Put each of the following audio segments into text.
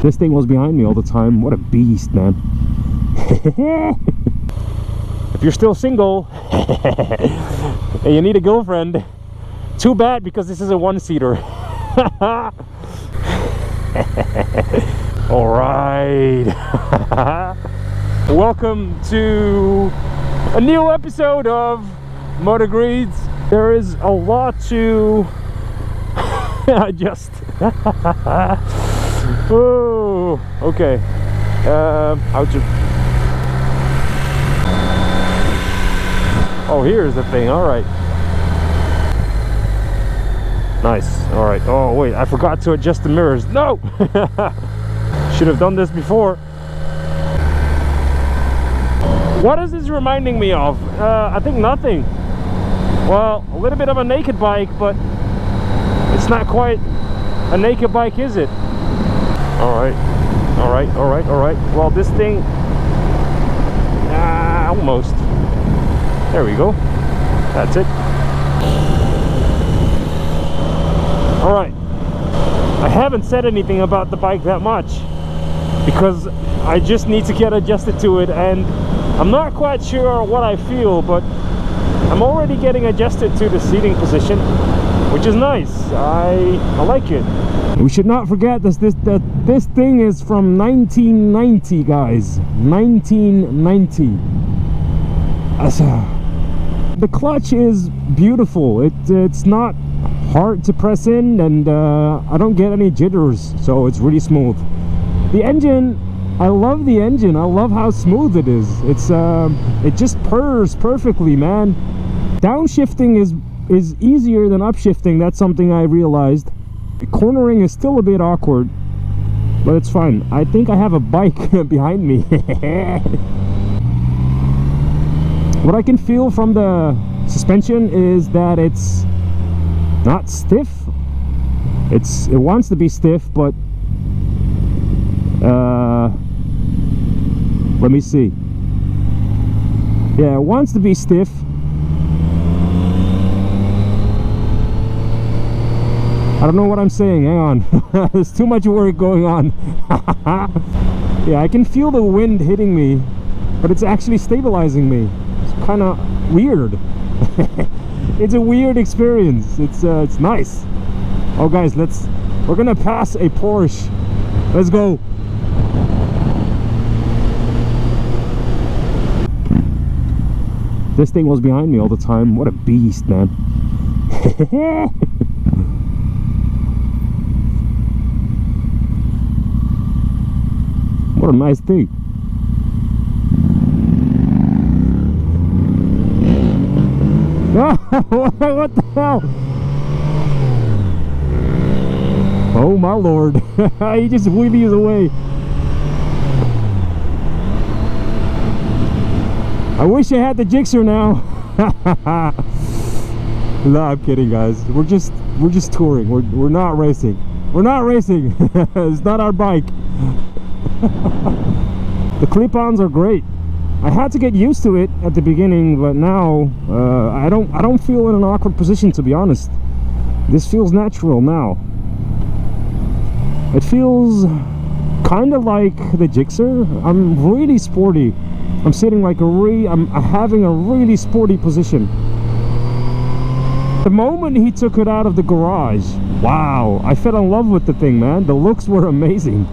This thing was behind me all the time. What a beast, man. If you're still single and you need a girlfriend, too bad, because this is a one-seater. All right. Welcome to a new episode of Motor Greeds. There is a lot to adjust. Oh, okay. Oh, here's the thing. All right. Nice. All right. Oh, wait. I forgot to adjust the mirrors. No. Should have done this before. What is this reminding me of? I think nothing. Well, a little bit of a naked bike, but it's not quite a naked bike, is it? All right. All right. All right. All right. Well, this thing... almost. There we go. That's it. All right. I haven't said anything about the bike that much because I just need to get adjusted to it, and I'm not quite sure what I feel, but I'm already getting adjusted to the seating position, which is nice. I like it. We should not forget that this thing is from 1990, guys. 1990. The clutch is beautiful. It's not hard to press in, and I don't get any jitters, so it's really smooth. The engine, I love the engine. I love how smooth it is. It just purrs perfectly, man. Downshifting is easier than upshifting. That's something I realized. The cornering is still a bit awkward, but it's fine. I think I have a bike behind me. What I can feel from the suspension is that it's not stiff. It wants to be stiff, but let me see. Yeah, it wants to be stiff. I don't know what I'm saying. Hang on. There's too much work going on. Yeah, I can feel the wind hitting me, but it's actually stabilizing me. It's kind of weird. It's a weird experience. It's nice. Oh, guys, we're gonna pass a Porsche. Let's go. This thing was behind me all the time. What a beast, man. What a nice thing. What the hell? Oh my lord. He just wheelies away. I wish I had the Gixxer now. No, I'm kidding, guys. We're just touring. We're not racing. We're not racing. It's not our bike. The clip-ons are great. I had to get used to it at the beginning, but now I don't feel in an awkward position, to be honest. This feels natural now. It feels kind of like the Gixxer. I'm really sporty. I'm sitting like I'm having a really sporty position. The moment he took it out of the garage, wow, I fell in love with the thing, man. The looks were amazing.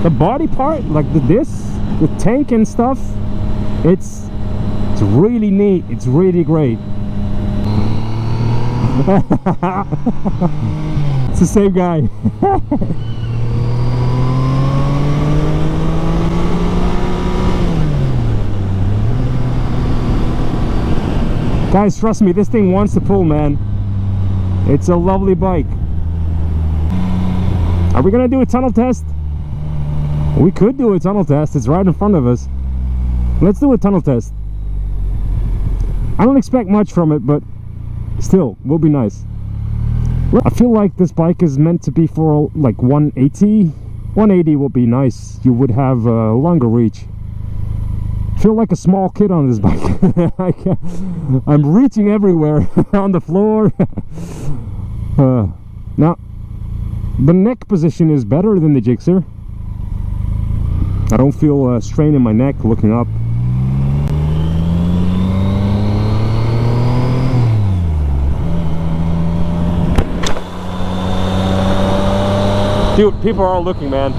The body part, like the tank and stuff, it's really neat. It's really great. It's the same guy. Guys, trust me, this thing wants to pull, man. It's a lovely bike. Are we gonna do a tunnel test? We could do a tunnel test. It's right in front of us. Let's do a tunnel test. I don't expect much from it, but still, will be nice. I feel like this bike is meant to be for like 180. 180 will be nice. You would have a longer reach. I feel like a small kid on this bike. I'm reaching everywhere. On the floor. No, The neck position is better than the Gixxer. I don't feel a strain in my neck looking up. Dude, people are all looking, man.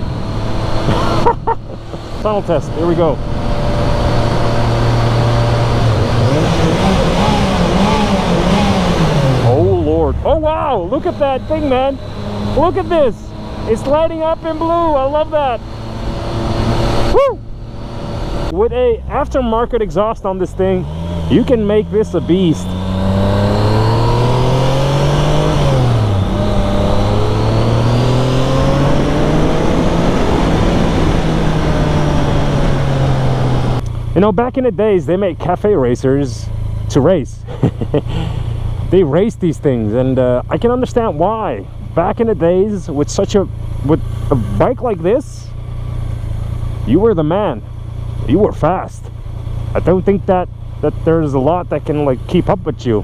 Tunnel test, here we go. Oh Lord. Oh wow, look at that thing, man. Look at this. It's lighting up in blue. I love that. Woo! With a aftermarket exhaust on this thing, you can make this a beast. You know, back in the days, they made cafe racers to race. They race these things, and I can understand why. Back in the days, with a bike like this, you were the man. You were fast. I don't think that there's a lot that can like keep up with you.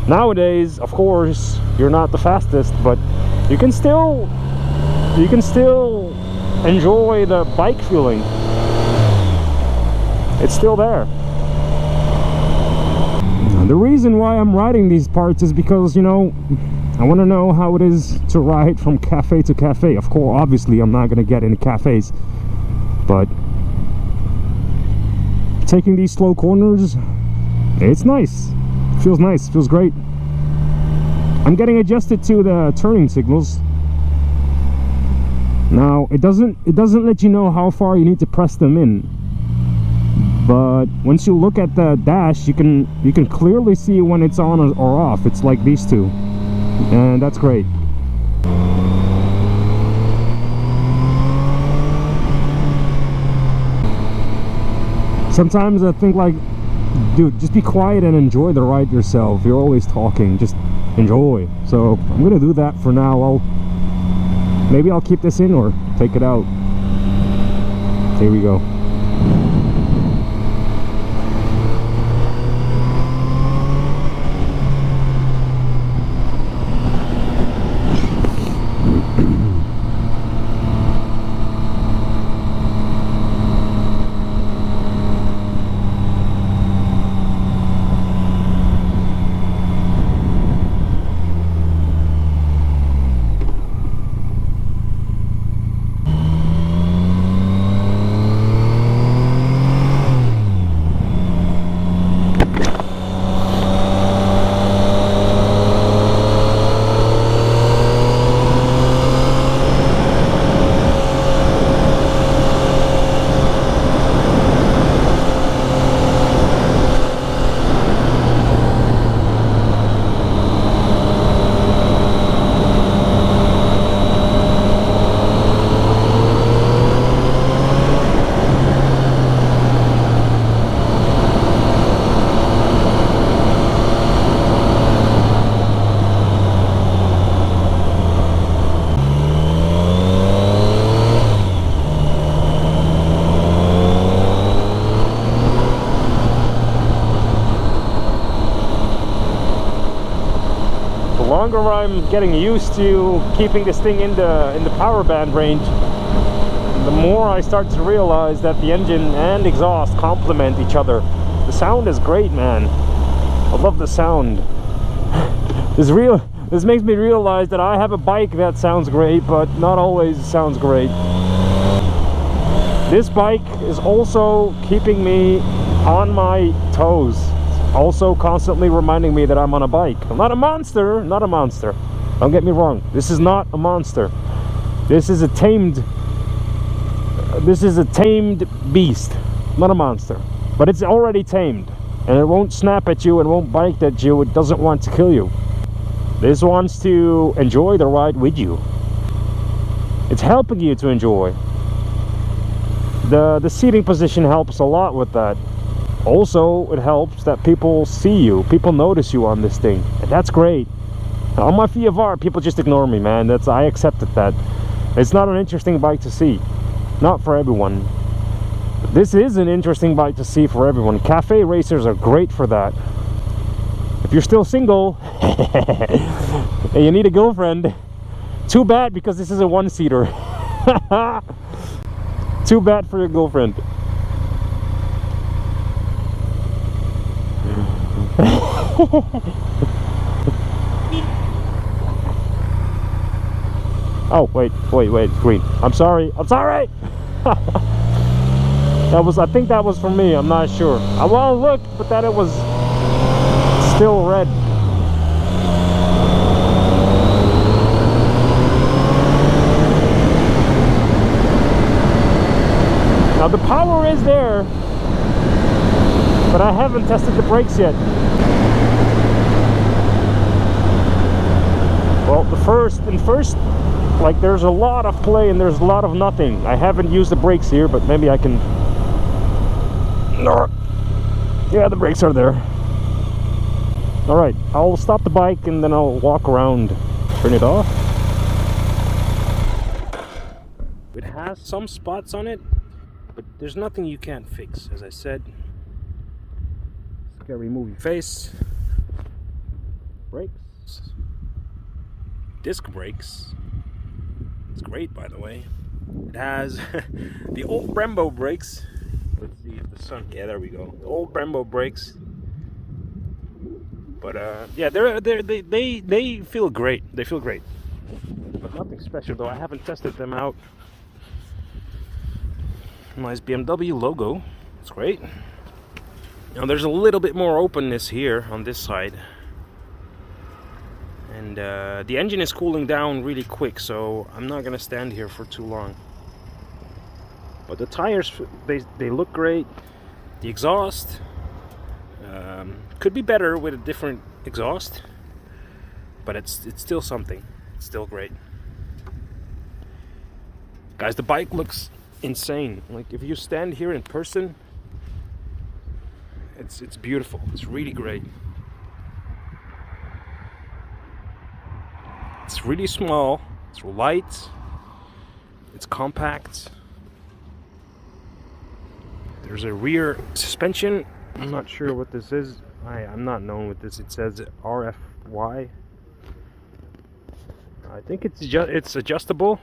Nowadays, of course, you're not the fastest, but you can still enjoy the bike feeling. It's still there. The reason why I'm riding these parts is because, you know, I want to know how it is to ride from cafe to cafe. Of course, obviously, I'm not going to get any cafes, but taking these slow corners, it's nice. Feels nice. Feels great. I'm getting adjusted to the turning signals. Now, it doesn't let you know how far you need to press them in. But once you look at the dash, you can clearly see when it's on or off. It's like these two, and that's great. Sometimes I think like, dude, just be quiet and enjoy the ride yourself. You're always talking, just enjoy. So I'm gonna do that for now. Maybe I'll keep this in or take it out. Here we go. The longer I'm getting used to keeping this thing in the power band range, the more I start to realize that the engine and exhaust complement each other. The sound is great, man. I love the sound. This makes me realize that I have a bike that sounds great, but not always sounds great. This bike is also keeping me on my toes. Also constantly reminding me that I'm on a bike. I'm not a monster, not a monster. Don't get me wrong. This is not a monster. This is a tamed beast, not a monster. But it's already tamed, and it won't snap at you and won't bite at you. It doesn't want to kill you. This wants to enjoy the ride with you. It's helping you to enjoy. The seating position helps a lot with that. Also, it helps that people see you, people notice you on this thing, and that's great. On my VFR, people just ignore me, man. I accepted that. It's not an interesting bike to see, not for everyone. This is an interesting bike to see for everyone. Cafe racers are great for that. If you're still single and you need a girlfriend, Too bad, because this is a one-seater. Too bad for your girlfriend. Oh, wait, it's green. I'm sorry. I think that was for me, I'm not sure. I well looked, but that it was still red. Now the power is there, but I haven't tested the brakes yet. Well, the first, like, there's a lot of play and there's a lot of nothing. I haven't used the brakes here, but maybe I can. Yeah, the brakes are there. All right, I'll stop the bike and then I'll walk around. Turn it off. It has some spots on it, but there's nothing you can't fix, as I said. Just gotta remove your face. Brakes. Disc brakes. It's great, by the way. It has the old Brembo brakes. Let's see if the sun. Yeah, there we go. The old Brembo brakes. But yeah, they feel great. They feel great. But nothing special though. I haven't tested them out. Nice BMW logo. It's great. Now there's a little bit more openness here on this side. And the engine is cooling down really quick, so I'm not gonna stand here for too long. But the tires, they look great. The exhaust could be better with a different exhaust, but it's still something. It's still great. Guys, the bike looks insane. Like, if you stand here in person, it's beautiful. It's really great. It's really small, it's light, it's compact. There's a rear suspension. I'm not sure what this is. I'm not known with this. It says RFY. I think it's adjustable.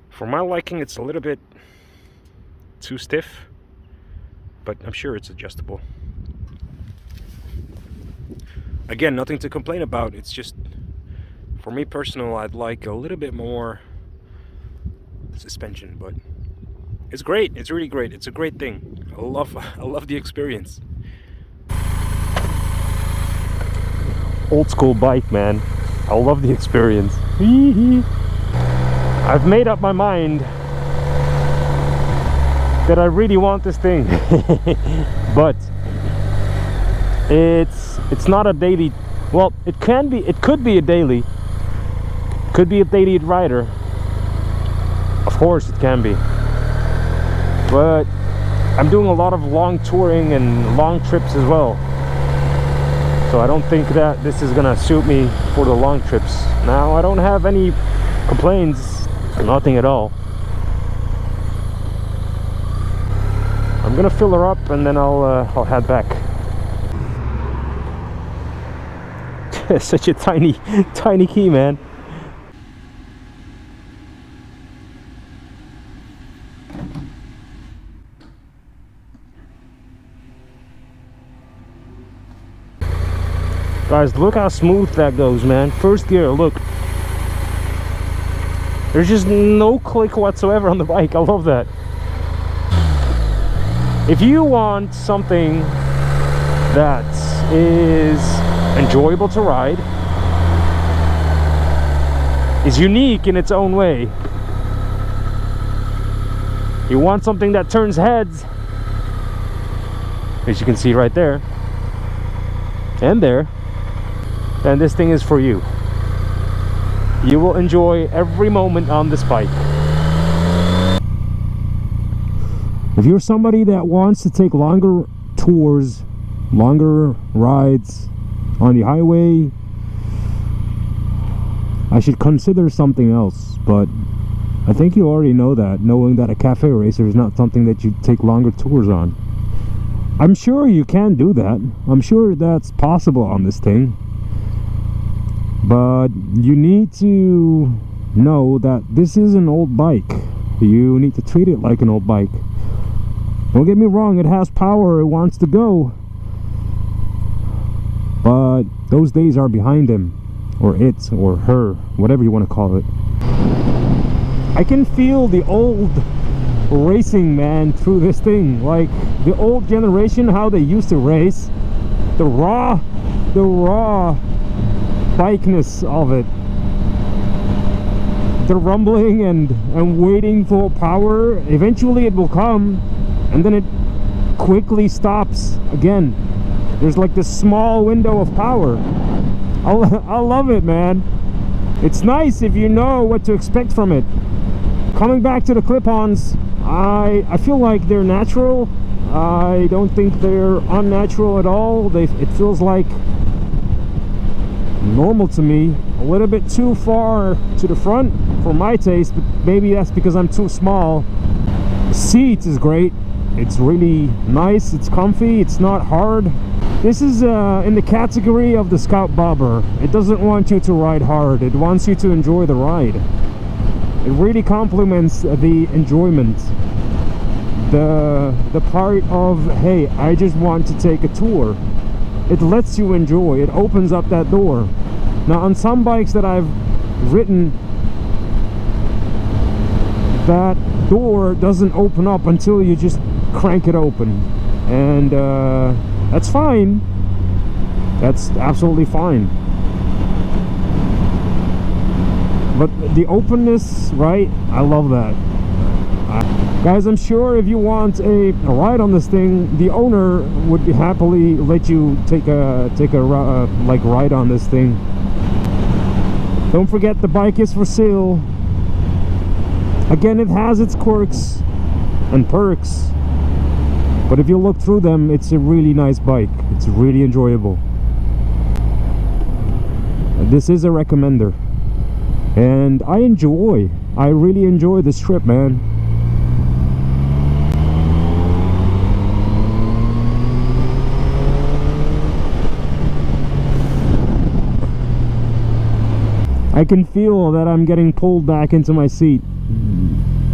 For my liking, it's a little bit too stiff, but I'm sure it's adjustable. Again, nothing to complain about. It's just, for me personal, I'd like a little bit more suspension, but it's great. It's really great. It's a great thing. I love the experience. Old school bike, man. I love the experience. I've made up my mind that I really want this thing. But it's not a daily, well, it could be a daily rider. Of course it can be. But I'm doing a lot of long touring and long trips as well. So I don't think that this is gonna suit me for the long trips. Now, I don't have any complaints, nothing at all. I'm gonna fill her up and then I'll head back. Such a tiny key, man. Guys, look how smooth that goes, man. First gear, look. There's just no click whatsoever on the bike. I love that. If you want something that is enjoyable to ride, is unique in its own way, you want something that turns heads, as you can see right there and there, then this thing is for you. You will enjoy every moment on this bike. If you're somebody that wants to take longer tours, longer rides on the highway, I should consider something else. But I think you already know that, knowing that a cafe racer is not something that you take longer tours on. I'm sure you can do that. I'm sure that's possible on this thing. But you need to know that this is an old bike. You need to treat it like an old bike. Don't get me wrong, it has power, it wants to go, but those days are behind him, or it, or her, whatever you want to call it. I can feel the old racing, man, through this thing. Like the old generation, how they used to race, the raw bikeness of it, the rumbling and waiting for power. Eventually it will come, and then it quickly stops again. There's like this small window of power. I love it, man. It's nice if you know what to expect from it. Coming back to the clip-ons, I feel like they're natural. I don't think they're unnatural at all. It feels like normal to me. A little bit too far to the front for my taste, but maybe that's because I'm too small. The seat is great. It's really nice, it's comfy, it's not hard. This is in the category of the Scout Bobber. It doesn't want you to ride hard, it wants you to enjoy the ride. It really complements the enjoyment, the part of, hey, I just want to take a tour. It lets you enjoy, it opens up that door. Now on some bikes that I've ridden, that door doesn't open up until you just crank it open, and that's fine. That's absolutely fine. But the openness, right? I love that. Guys, I'm sure if you want a ride on this thing, the owner would happily let you take a like ride on this thing. Don't forget, the bike is for sale. Again, it has its quirks and perks, but if you look through them, it's a really nice bike. It's really enjoyable. This is a recommender, and I really enjoy this trip, man. I can feel that I'm getting pulled back into my seat.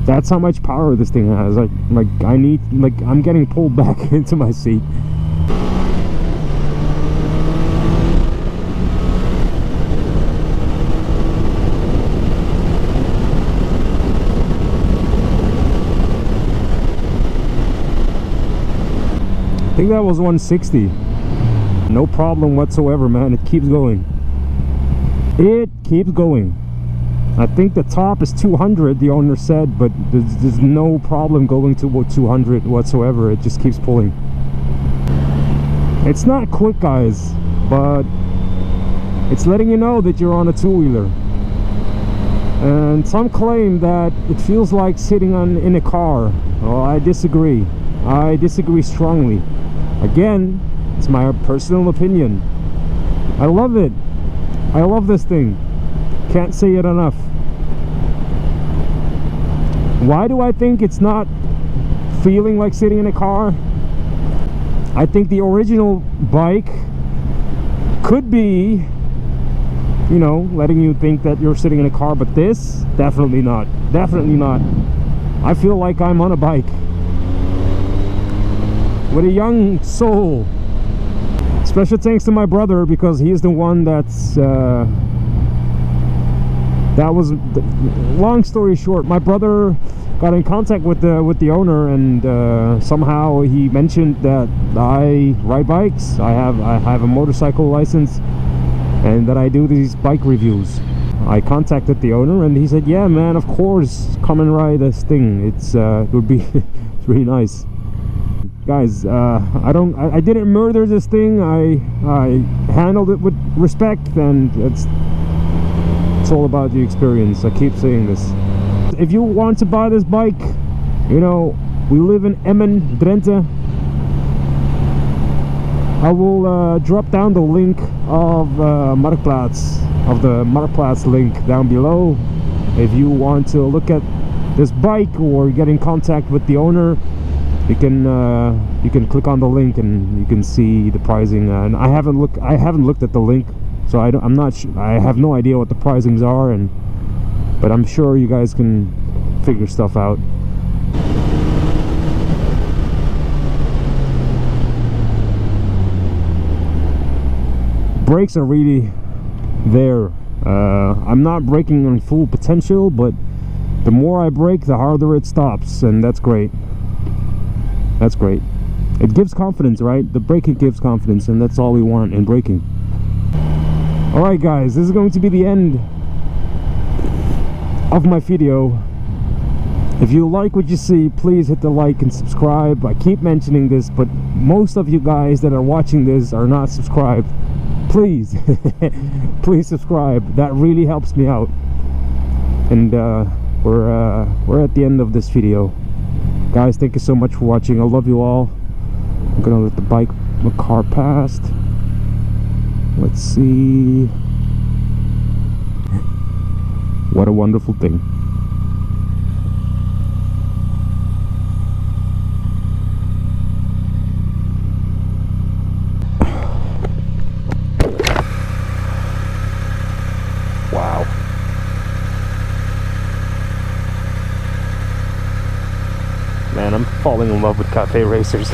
That's how much power this thing has. I'm getting pulled back into my seat. I think that was 160. No problem whatsoever, man. It keeps going. It keeps going. I think the top is 200, the owner said, but there's no problem going to 200 whatsoever. It just keeps pulling. It's not quick, guys, but it's letting you know that you're on a two-wheeler. And some claim that it feels like sitting in a car. Well, I disagree. I disagree strongly. Again, it's my personal opinion. I love it. I love this thing. Can't say it enough. Why do I think it's not feeling like sitting in a car? I think the original bike could be, you know, letting you think that you're sitting in a car, but this, definitely not. Definitely not. I feel like I'm on a bike with a young soul. Special thanks to my brother, because he is the one that's long story short, my brother got in contact with the owner, and somehow he mentioned that I ride bikes. I have a motorcycle license, and that I do these bike reviews. I contacted the owner, and he said, yeah, man, of course, come and ride this thing. It would be it's really nice. Guys, I didn't murder this thing. I handled it with respect, and it's all about the experience. I keep saying this. If you want to buy this bike, you know, we live in Emmen, Drenthe. I will drop down the link of Marktplaats, of the Marktplaats link down below. If you want to look at this bike or get in contact with the owner, you can click on the link and you can see the pricing. And I haven't looked at the link, so I'm not sure. I have no idea what the pricings are, and but I'm sure you guys can figure stuff out. Brakes are really there. I'm not braking on full potential, but the more I brake, the harder it stops, and that's great. That's great. It gives confidence, right? The braking gives confidence, and that's all we want in braking. Alright guys, this is going to be the end of my video. If you like what you see, please hit the like and subscribe. I keep mentioning this, but most of you guys that are watching this are not subscribed. Please, please subscribe. That really helps me out. And we're at the end of this video. Guys, thank you so much for watching. I love you all. I'm gonna let the car past. Let's see. What a wonderful thing. Wow. Man, I'm falling in love with cafe racers.